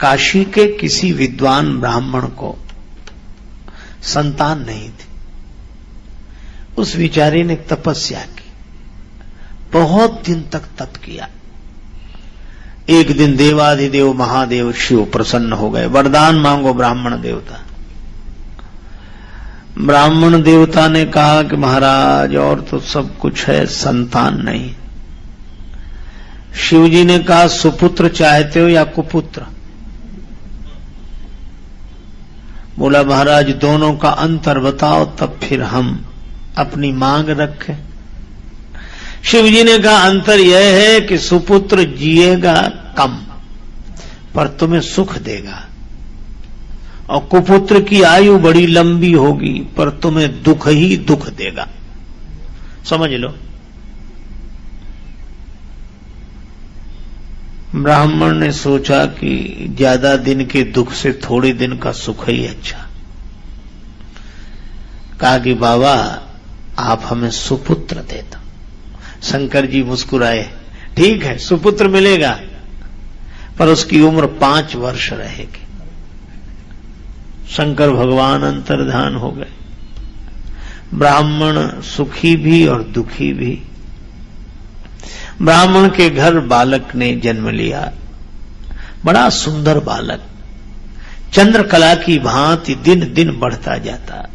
काशी के किसी विद्वान ब्राह्मण को संतान नहीं थी। उस विचारी ने तपस्या की, बहुत दिन तक तप किया। एक दिन देवाधिदेव महादेव शिव प्रसन्न हो गए। वरदान मांगो ब्राह्मण देवता। ब्राह्मण देवता ने कहा कि महाराज और तो सब कुछ है, संतान नहीं। शिव जी ने कहा सुपुत्र चाहते हो या कुपुत्र? बोला महाराज दोनों का अंतर बताओ तब फिर हम अपनी मांग रखें। शिव जी ने कहा अंतर यह है कि सुपुत्र जिएगा कम पर तुम्हें सुख देगा, और कुपुत्र की आयु बड़ी लंबी होगी पर तुम्हें दुख ही दुख देगा। समझ लो। ब्राह्मण ने सोचा कि ज्यादा दिन के दुख से थोड़े दिन का सुख ही अच्छा। कहा कि बाबा आप हमें सुपुत्र दे दो। शंकर जी मुस्कुराए, ठीक है सुपुत्र मिलेगा पर उसकी उम्र 5 वर्ष रहेगी। शंकर भगवान अंतर्धान हो गए। ब्राह्मण सुखी भी और दुखी भी। ब्राह्मण के घर बालक ने जन्म लिया, बड़ा सुंदर बालक, चंद्रकला की भांति दिन दिन बढ़ता जाता,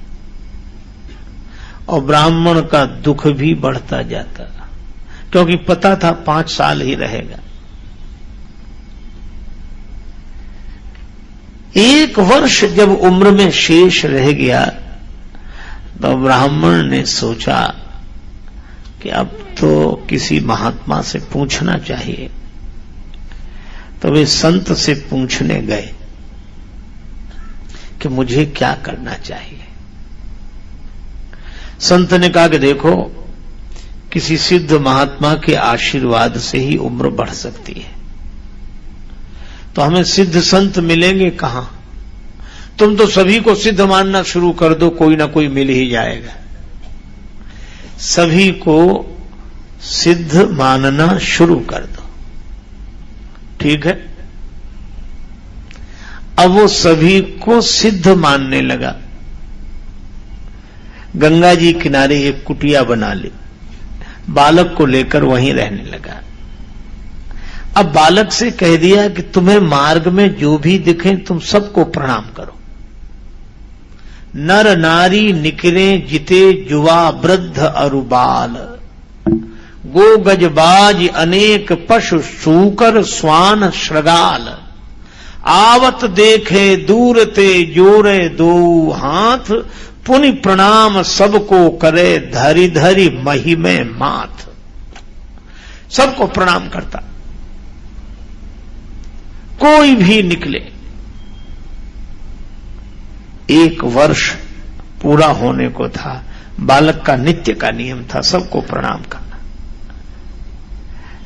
और ब्राह्मण का दुख भी बढ़ता जाता, क्योंकि पता था 5 साल ही रहेगा। 1 वर्ष जब उम्र में शेष रह गया तो ब्राह्मण ने सोचा कि अब तो किसी महात्मा से पूछना चाहिए। तो वे संत से पूछने गए कि मुझे क्या करना चाहिए। संत ने कहा कि देखो किसी सिद्ध महात्मा के आशीर्वाद से ही उम्र बढ़ सकती है, तो हमें सिद्ध संत मिलेंगे कहां? तुम तो सभी को सिद्ध मानना शुरू कर दो, कोई ना कोई मिल ही जाएगा। सभी को सिद्ध मानना शुरू कर दो, ठीक है। अब वो सभी को सिद्ध मानने लगा। गंगा जी किनारे एक कुटिया बना ली, बालक को लेकर वहीं रहने लगा। अब बालक से कह दिया कि तुम्हें मार्ग में जो भी दिखे तुम सबको प्रणाम करो। नर नारी निकरे जिते जुवा वृद्ध अरु बाल, गो गजबाज अनेक पशु सूकर स्वान श्रगाल, आवत देखे दूर ते जोरे दो हाथ, पुनि प्रणाम सबको करे धरी धरी महिमे माथ। सबको प्रणाम करता, कोई भी निकले। 1 वर्ष पूरा होने को था। बालक का नित्य का नियम था सबको प्रणाम करना।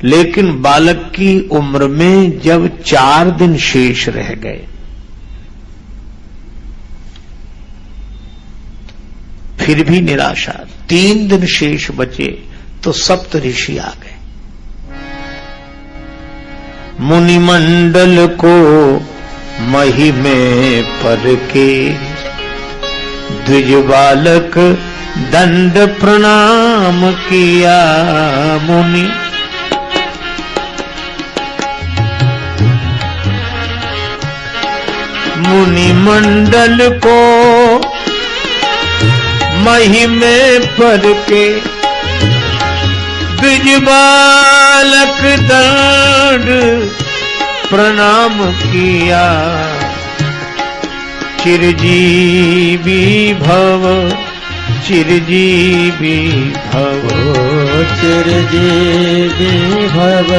लेकिन बालक की उम्र में जब 4 दिन शेष रह गए, फिर भी निराशा। 3 दिन शेष बचे तो सप्त ऋषि आ गए। मुनिमंडल को महिमे पर के, द्विज बालक दंड प्रणाम किया मुनि। मुनिमंडल को महिमे पर के, द्विज बालक दंड प्रणाम किया। चिरजीवी भव, चिरजीवी भव, चिरजीवी भव,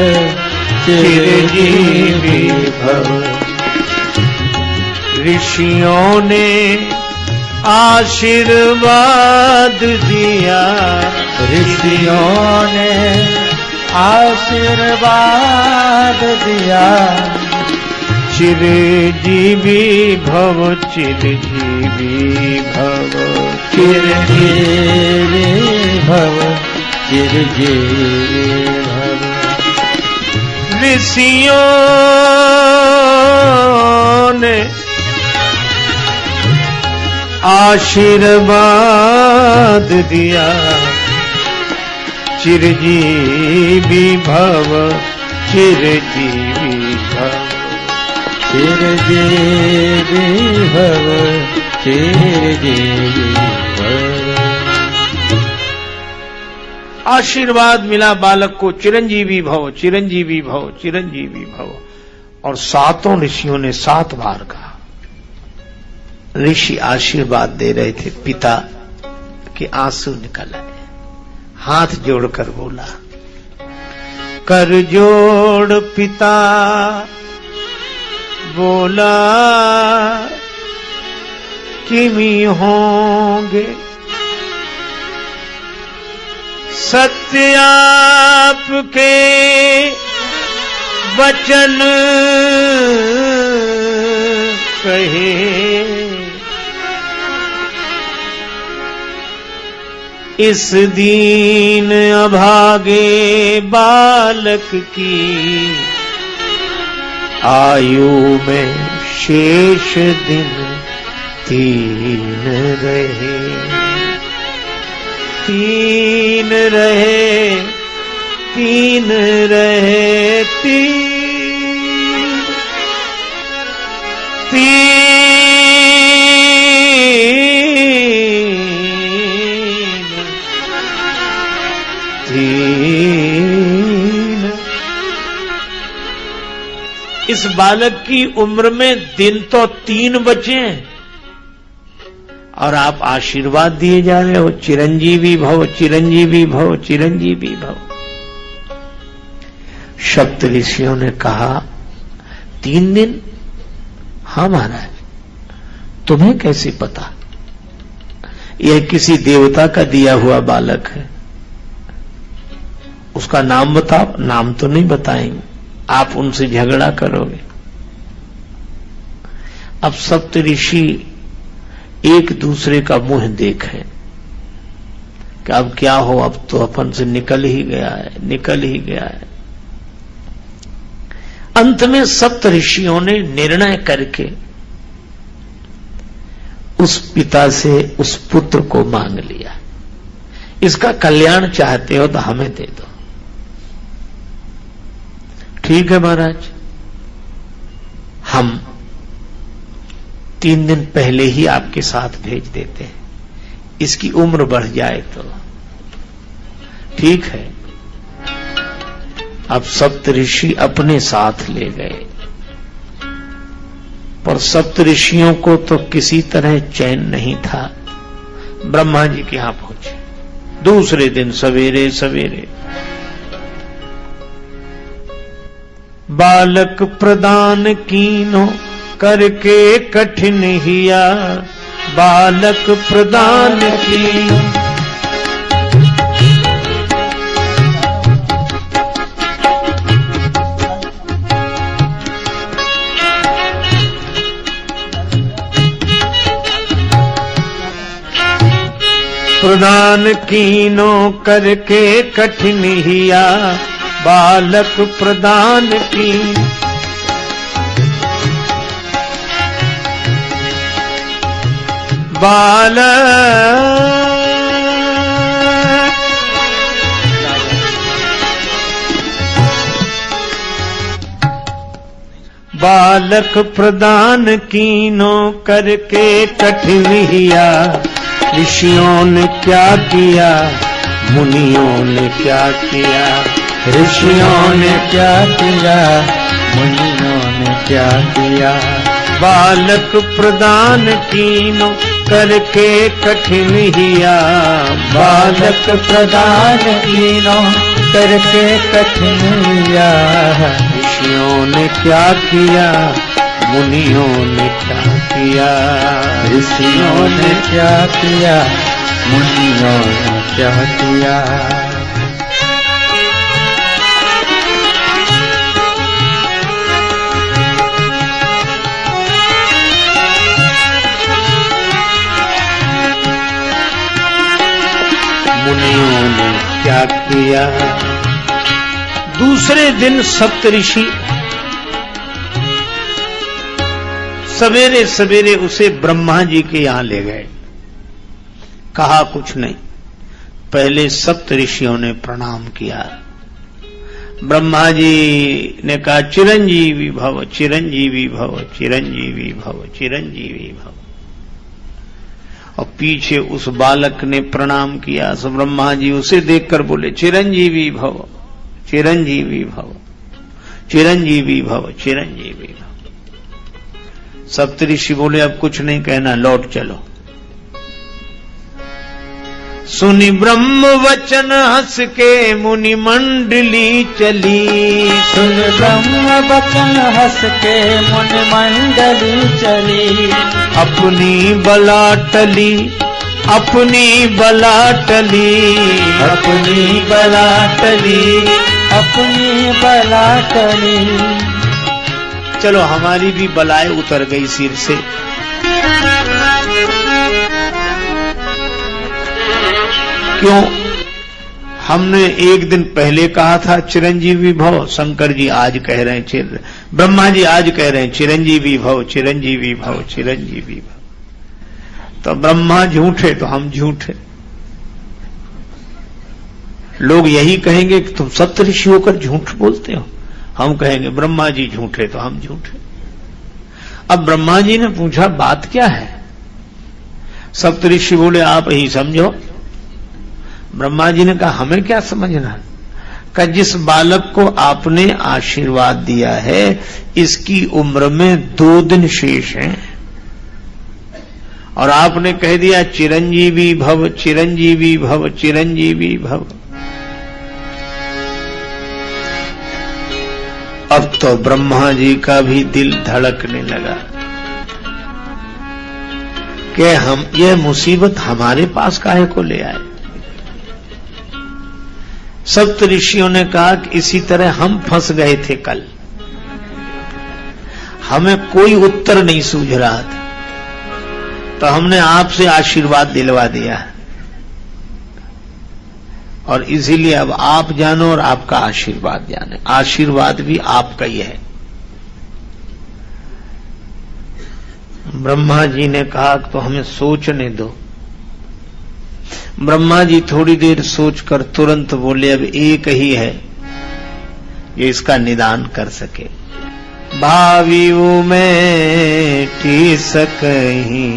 चिरजीवी भव। ऋषियों ने आशीर्वाद दिया, ऋषियों ने आशीर्वाद दिया। चिरजीवी भव, चिरजीवी भव, चिरजीवी भव, चिरजीवी भव। ऋषियों आशीर्वाद दिया, चिरजीवी भव, चिरजीवी भव, चिरजीवी भव, चिरजीवी भव। आशीर्वाद मिला बालक को, चिरंजीवी भव, चिरंजीवी भव, चिरंजीवी भव। और सातों ऋषियों ने 7 बार कहा। ऋषि आशीर्वाद दे रहे थे, पिता के आंसू निकल आए, हाथ जोड़कर बोला, कर जोड़ पिता बोला, किमी होंगे सत्य आपके वचन कहे, इस दीन अभागे बालक की आयु में शेष दिन 3 रहे, 3 रहे, 3 रहे, 3 इस बालक की उम्र में दिन तो 3 बचे हैं और आप आशीर्वाद दिए जा रहे हो, चिरंजीवी भव, चिरंजीवी भव, चिरंजीवी भव। सप्त ऋषियों ने कहा 3 दिन? हाँ महाराज, तुम्हें कैसे पता? यह किसी देवता का दिया हुआ बालक है, उसका नाम बताओ। नाम तो नहीं बताएंगे, आप उनसे झगड़ा करोगे। अब सप्त ऋषि एक दूसरे का मुंह देखें कि अब क्या हो, अब तो अपन से निकल ही गया है, निकल ही गया है। अंत में सप्त ऋषियों ने निर्णय करके उस पिता से उस पुत्र को मांग लिया, इसका कल्याण चाहते हो तो हमें दे दो। ठीक है महाराज, हम 3 दिन पहले ही आपके साथ भेज देते हैं, इसकी उम्र बढ़ जाए तो। ठीक है। अब सप्त ऋषि अपने साथ ले गए, पर सप्त ऋषियों को तो किसी तरह चैन नहीं था। ब्रह्मा जी के यहां पहुंचे दूसरे दिन सवेरे सवेरे। बालक प्रदान कीनो करके कठिन हिया, बालक प्रदान कीनो प्रदान कीनो करके कठिन हिया, बालक प्रदान की। बालक प्रदान कीनो करके कठिन हिया, ऋषियों ने क्या किया, मुनियों ने क्या किया, ऋषियों ने क्या किया, मुनियों ने क्या किया। बालक प्रदान कीनो करके कठिन हिया, बालक प्रदान कीनो करके कठिन हिया। ऋषियों ने क्या किया, मुनियों ने क्या किया, ऋषियों ने क्या किया, मुनियों ने क्या किया। मुनियों ने क्या किया। दूसरे दिन सप्तऋषि सवेरे सवेरे उसे ब्रह्मा जी के यहां ले गए। कहा कुछ नहीं, पहले सप्त ऋषियों ने प्रणाम किया। ब्रह्मा जी ने कहा चिरंजीवी भव, चिरंजीवी भव, चिरंजीवी भव, चिरंजीवी भव। और पीछे उस बालक ने प्रणाम किया। सो ब्रह्मा जी उसे देखकर बोले चिरंजीवी भव, चिरंजीवी भव, चिरंजीवी भव, चिरंजीवी भव। सप्तऋषि बोले अब कुछ नहीं कहना, लौट चलो। सुनि ब्रह्म वचन हंस के मुनि मंडली चली। सुन ब्रह्म वचन हंस के मुनि मंडली चली। अपनी बला टली, अपनी बला टली, अपनी बला टली, अपनी बला टली। चलो हमारी भी बलाएं उतर गई सिर से। क्यों? हमने एक दिन पहले कहा था चिरंजीवी भव, शंकर जी आज कह रहे हैं, ब्रह्मा जी आज कह रहे हैं चिरंजीवी भव, चिरंजीवी भव, चिरंजीवी भव। तो ब्रह्मा झूठे तो हम झूठे। लोग यही कहेंगे कि तुम सप्तऋषि होकर झूठ बोलते हो। हम कहेंगे ब्रह्मा जी झूठे तो हम झूठे। अब ब्रह्मा जी ने पूछा बात क्या है? सप्तऋषि बोले आप ही समझो। ब्रह्मा जी ने कहा हमें क्या समझना? कि जिस बालक को आपने आशीर्वाद दिया है इसकी उम्र में 2 दिन शेष हैं और आपने कह दिया चिरंजीवी भव, चिरंजीवी भव, चिरंजीवी भव। अब तो ब्रह्मा जी का भी दिल धड़कने लगा कि हम यह मुसीबत हमारे पास काहे को ले आए। सप्त ऋषियों ने कहा कि इसी तरह हम फंस गए थे कल, हमें कोई उत्तर नहीं सूझ रहा था तो हमने आपसे आशीर्वाद दिलवा दिया और इसीलिए अब आप जानो और आपका आशीर्वाद जाने। आशीर्वाद भी आपका ही है। ब्रह्मा जी ने कहा तो हमें सोचने दो। ब्रह्मा जी थोड़ी देर सोचकर तुरंत बोले अब एक ही है ये इसका निदान कर सके। भावियु में टी सकही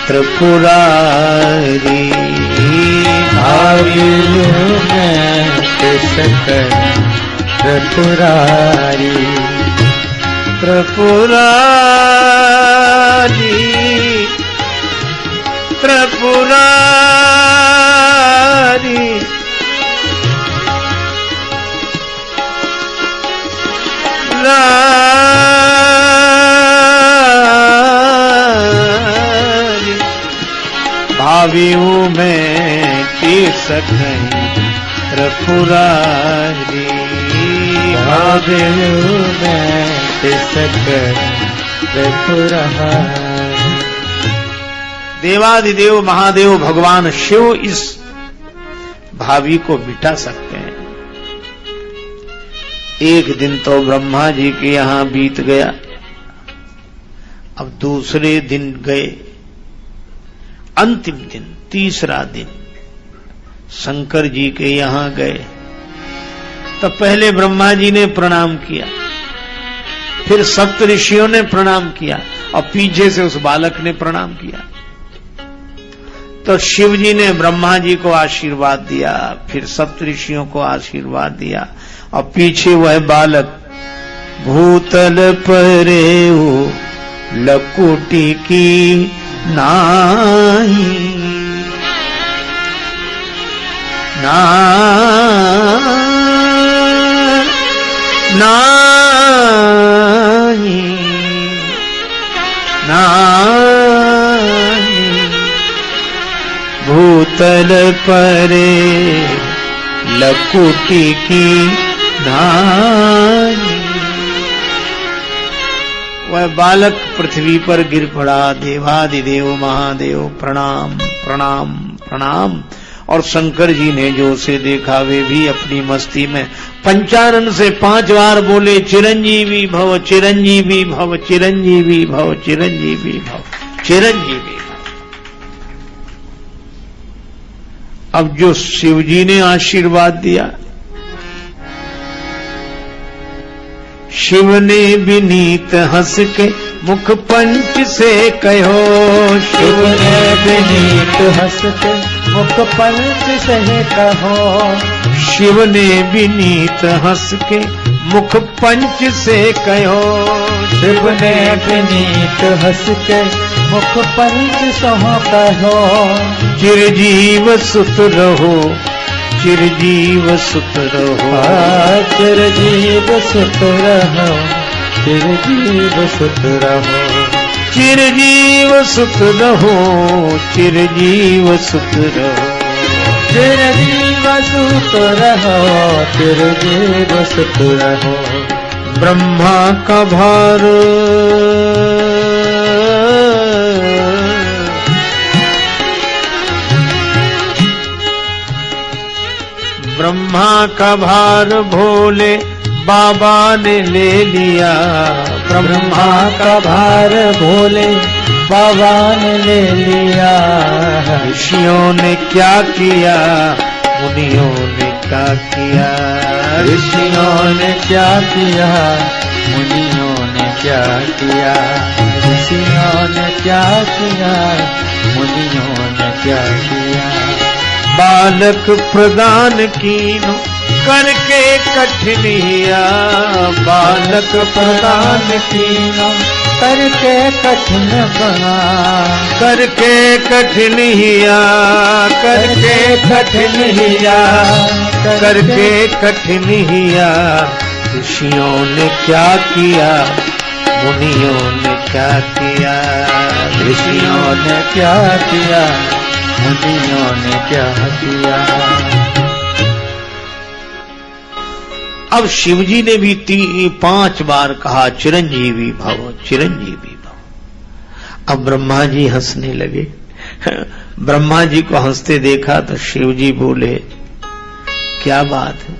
त्रिपुरारी, भावियु में टी सकही त्रिपुरारी, त्रिपुरारी, त्रिपुरारी। भावियों में टी सकही त्रिपुरारी, भावियों में टी सकही त्रिपुरारी। देवादिदेव महादेव भगवान शिव इस भावी को मिटा सकते हैं। एक दिन तो ब्रह्मा जी के यहां बीत गया। अब दूसरे दिन गए, अंतिम दिन, तीसरा दिन शंकर जी के यहां गए। तो पहले ब्रह्मा जी ने प्रणाम किया, फिर सप्त ऋषियों ने प्रणाम किया और पीछे से उस बालक ने प्रणाम किया। तो शिव जी ने ब्रह्मा जी को आशीर्वाद दिया, फिर सप्त ऋषियों को आशीर्वाद दिया और पीछे वह बालक भूतल परेऊ लकुटी की नाही, नाही, नाही, भूतल परे लकुटी की नाही। वह बालक पृथ्वी पर गिर पड़ा। देवादिदेव महादेव प्रणाम प्रणाम प्रणाम। और शंकर जी ने जो उसे देखा वे भी अपनी मस्ती में पंचानन से 5 बार बोले चिरंजीवी भव चिरंजीवी भव चिरंजीवी भव चिरंजीवी भव चिरंजीवी भव। अब जो शिवजी ने आशीर्वाद दिया, शिव ने विनीत हंस के मुख पंच से कहो, शिव ने विनीत हंस के मुख पंच से कहो, शिव ने विनीत हंस के मुख पंच से कहो, शिव ने विनीत हंस के मुख पंच से कहो, चिरजीव सुत रहो चिरजीव सुत रहो, चिरजीव सुत रहो, चिरजीव सुत रहो, चिरजीव सुत रहो, चिरजीव सुत रहो, चिरजीव सुत रहो, चिरजीव सुत रहो। ब्रह्मा का भार ब्रह्मा का भार भोले बाबा ने ले लिया, ब्रह्मा का भार भोले बाबा ने ले लिया, ऋषियों ने क्या किया मुनियों ने क्या किया, ऋषियों ने क्या किया मुनियों ने क्या किया, ऋषियों ने क्या किया मुनियों ने क्या किया। बालक प्रदान कीनो करके कठिनिया, बालक प्रदान कीनो करके कठिन बना, करके कठिनिया, करके कठिनिया, करके कठिनिया। ऋषियों ने क्या किया मुनियों ने क्या किया, ऋषियों ने क्या किया मुनियों ने क्या किया। अब शिवजी ने भी 5 बार कहा चिरंजीवी भव चिरंजीवी भव। अब ब्रह्मा जी हंसने लगे। ब्रह्मा जी को हंसते देखा तो शिवजी बोले क्या बात है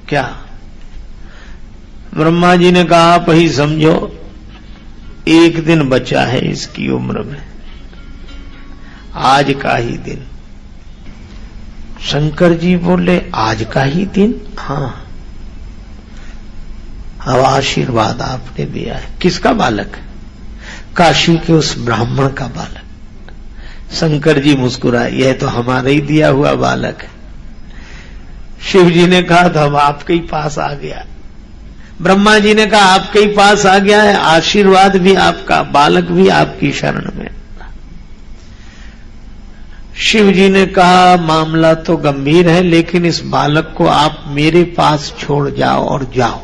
क्या? ब्रह्मा जी ने कहा आप ही समझो, 1 दिन बचा है इसकी उम्र में, आज का ही दिन। शंकर जी बोले आज का ही दिन? हाँ। अब आशीर्वाद आपने दिया है। किसका बालक? काशी के उस ब्राह्मण का बालक। शंकर जी मुस्कुराए, यह तो हमारा ही दिया हुआ बालक है। शिव जी ने कहा तो हम आपके ही पास आ गया। ब्रह्मा जी ने कहा आपके ही पास आ गया है, आशीर्वाद भी आपका, बालक भी आपकी शरण में। शिव जी ने कहा मामला तो गंभीर है, लेकिन इस बालक को आप मेरे पास छोड़ जाओ और जाओ।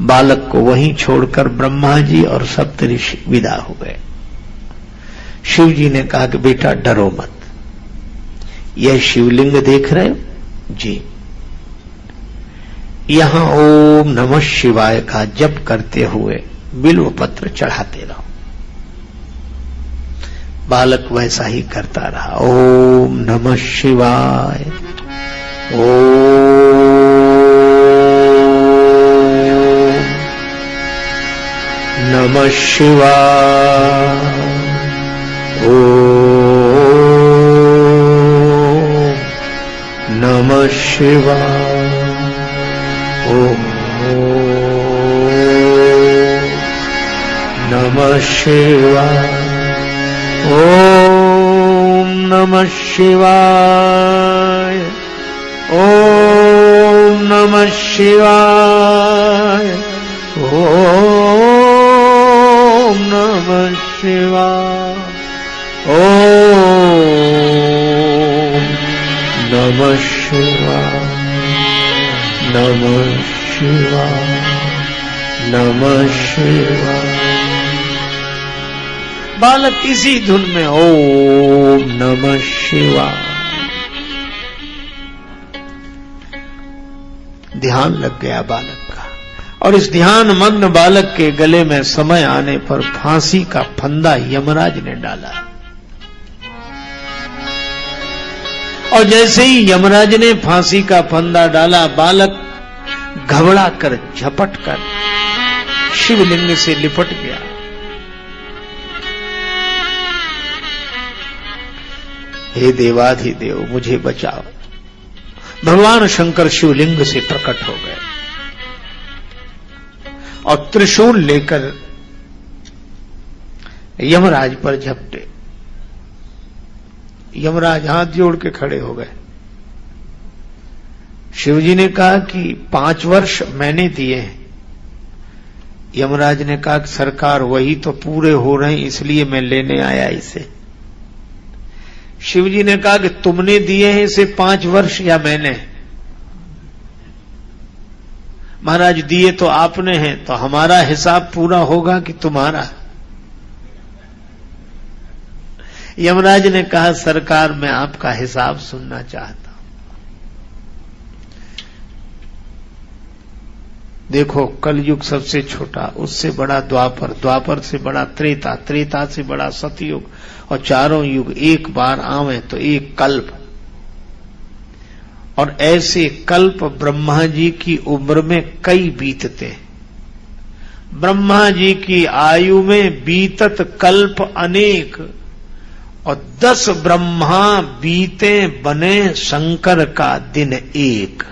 बालक को वहीं छोड़कर ब्रह्मा जी और सप्तऋषि विदा हो गए। शिव जी ने कहा कि बेटा डरो मत, यह शिवलिंग देख रहे हो जी, यहां ओम नमः शिवाय का जप करते हुए बिल्व पत्र चढ़ाते रहो। बालक वैसा ही करता रहा। ओम नमः शिवाय, ओम नमः शिवाय, ओम नमः शिवाय, ओम नमः शिवाय, ओम नमः शिवाय, ओम नमः शिवाय, ओम नमः शिवाय, ओम नमः शिवाय, नमः शिवाय, नमः शिवाय। बालक इसी धुन में ओम नमः शिवाय। ध्यान लग गया बालक का, और इस ध्यान मग्न बालक के गले में समय आने पर फांसी का फंदा यमराज ने डाला। और जैसे ही यमराज ने फांसी का फंदा डाला, बालक घबरा कर झपट कर शिवलिंग से लिपट गया। हे देवाधिदेव मुझे बचाओ। भगवान शंकर शिवलिंग से प्रकट हो गए और त्रिशूल लेकर यमराज पर झपटे। यमराज हाथ जोड़ के खड़े हो गए। शिवजी ने कहा कि 5 वर्ष मैंने दिए हैं। यमराज ने कहा कि सरकार वही तो पूरे हो रहे हैं, इसलिए मैं लेने आया इसे। शिवजी ने कहा कि तुमने दिए हैं इसे 5 वर्ष या मैंने? महाराज दिए तो आपने हैं, तो हमारा हिसाब पूरा होगा कि तुम्हारा? यमराज ने कहा सरकार मैं आपका हिसाब सुनना चाहता हूं। देखो कलयुग सबसे छोटा, उससे बड़ा द्वापर, द्वापर से बड़ा त्रेता, त्रेता से बड़ा सतयुग, और चारों युग एक बार आवे तो एक कल्प। और ऐसे कल्प ब्रह्मा जी की उम्र में कई बीतते हैं। ब्रह्मा जी की आयु में बीतत कल्प अनेक, और 10 ब्रह्मा बीते बने शंकर का दिन एक।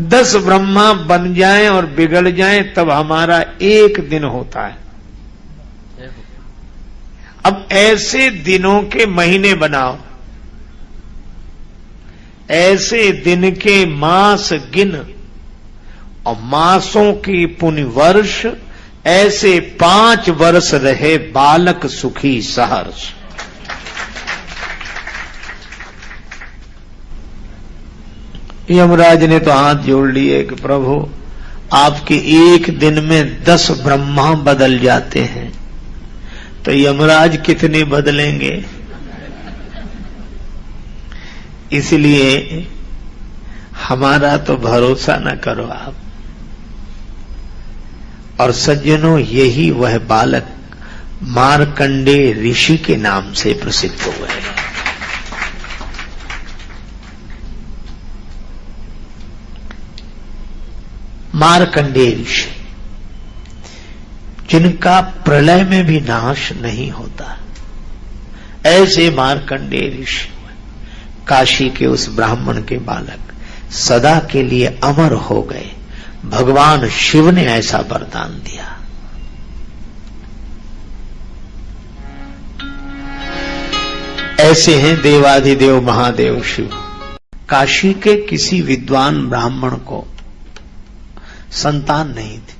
दस ब्रह्मा बन जाएं और बिगड़ जाएं तब हमारा एक दिन होता है। अब ऐसे दिनों के महीने बनाओ, ऐसे दिन के मास गिन, और मासों की पुण्य वर्ष, ऐसे 5 वर्ष रहे बालक सुखी सहर्ष। यमराज ने तो हाथ जोड़ लिए कि प्रभु आपके एक दिन में 10 ब्रह्मा बदल जाते हैं, तो यमराज कितने बदलेंगे? इसलिए हमारा तो भरोसा न करो आप। और सज्जनों यही वह बालक मार्कंडेय ऋषि के नाम से प्रसिद्ध हुए। मार्कंडेय ऋषि जिनका प्रलय में भी नाश नहीं होता, ऐसे मार्कंडेय ऋषि काशी के उस ब्राह्मण के बालक सदा के लिए अमर हो गए। भगवान शिव ने ऐसा वरदान दिया। ऐसे हैं देवाधिदेव महादेव शिव। काशी के किसी विद्वान ब्राह्मण को संतान नहीं थी।